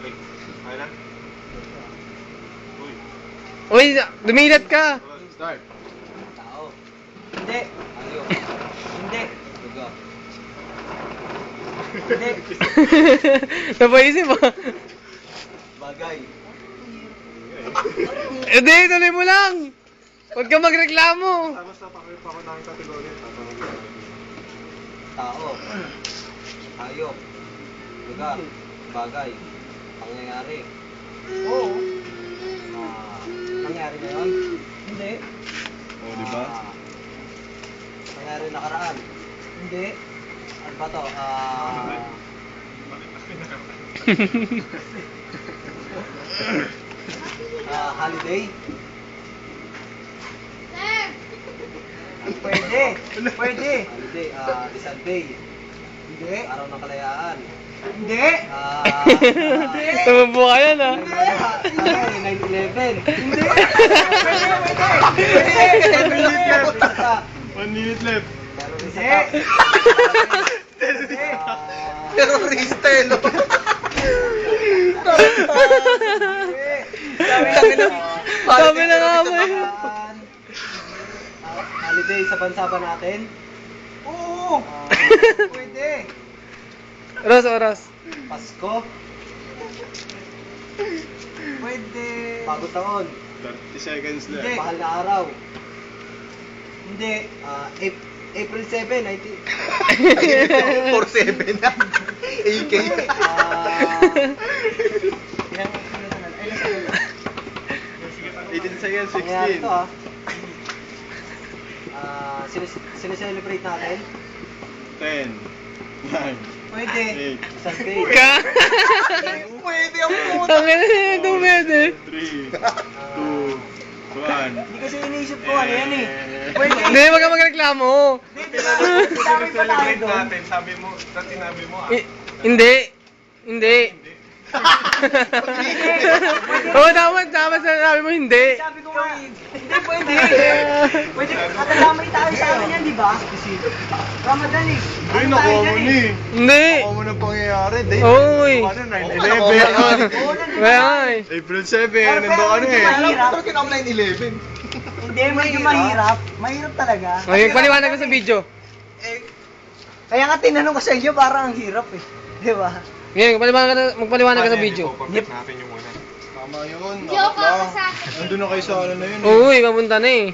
Okay. Kaya na? Uy. Uy, dumilat ka. Start. Tao. Hindi. Ayaw. Hindi. Lugar. Hindi. Napaisip ah. Bagay. Hindi, tuloy mo lang. Huwag ka magreklamo. Tapos napakunahing kategorya. Tatanungin ko. Tao. Hayop. Lugar. Bagay. Pangyayari. Oo. Nangyari na yun? Hindi. Oh, di ba? Nangyari nakaraan? Hindi. Ano ba to? Holiday? Pwede. Pwede. Holiday. Isang day. Hindi. Araw ng kalayaan. Hindi. Tumumbo ka yan ah. 9/11. Hindi. Pwede. 1 minute left. Terorista eh, no? Sabi na nga mo eh. Holiday sa bansa ba natin? Oo! Pwede. Oras. Pasko? Pwede. Bagong taon? 30 seconds left. Hindi. Mahal na araw? Hindi. April 7, 19... 4-7 na. AK. 18 seconds, Pangyayari 16. to sineselebrate natin? 10, 9, Pwede. 8, Isang cake. Ka. Pwede ang puta. Tangin na yun, dumede. 3, 2, 1. Hindi kasi iniisip ko ano yan eh. Pwede. Hindi, wag ka magreklamo. Sabi pa tayo doon. Sabi mo, dati sinabi mo Hindi. Hindi. Oo, dapat sabi mo hindi. Sabi ko nga, hindi pwede. Pwede, katadamay tayo sa akin yan, di ba? Ramadan eh. Ay, Ano nakuha tayo mo dyan ni. Hindi. Ako mo nang pangyayari. Date. Uy. Ano, 9/11. Oo, Kaya nga eh. April 7, nandun ka na eh. Mahirap. Pero kinam 9/11. Hindi, medyo mahirap. Mahirap talaga. Okay, paliwanag ko sa video. Kaya nga tinanong ko sa inyo, parang ang hirap eh. Di ba? Ngayon, magpaliwanag ka sa video. Yep. natin yung muna. Tama yun. Joke Dapat ako lang. sa akin. Nandun na kayo sa ano na yun. Uy, papunta na eh.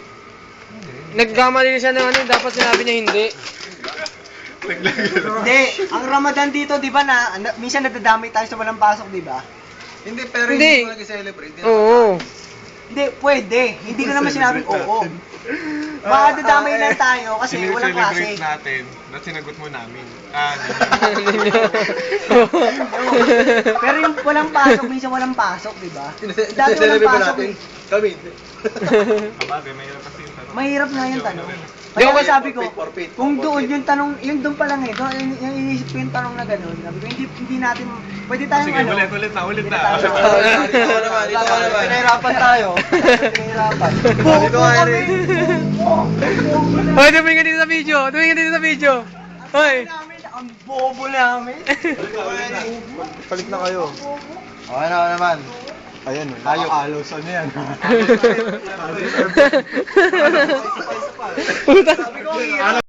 Nagkamali siya ng ano, dapat sinabi niya hindi. Hindi, ang Ramadan dito, di ba minsan nadadamay tayo sa walang pasok, di ba? Hindi, pero Hindi. hindi mo nag-celebrate. Oo. Hindi, pwede. Hindi ko naman sinabing oo. Baka dadamay lang tayo kasi walang klase. natin, na sinagot mo namin. Pero yung walang pasok, minsan walang pasok, di ba? Dati walang Celebrate ba pasok natin? eh. Kami hindi. Kabagay, mahirap kasi yung tanong. Mahirap nga yung tanong. Di Kaya ako nga sabi ko, forfeit. kung doon yung tanong, yung doon pa lang eh, yung inisip ko yung tanong na gano'n, sabi ko, hindi natin, pwede tayong Sige, ano. ulit na. Ikaw naman. Pinahirapan tayo. Pinahirapan. Dito nga rin. Hoy, tumingin ka dito sa video. Tumingin ka dito sa video. Hoy. Ang bobo namin. Balik na kayo. Okay na naman. Ayan, nakakalos. Ano yan? Puta.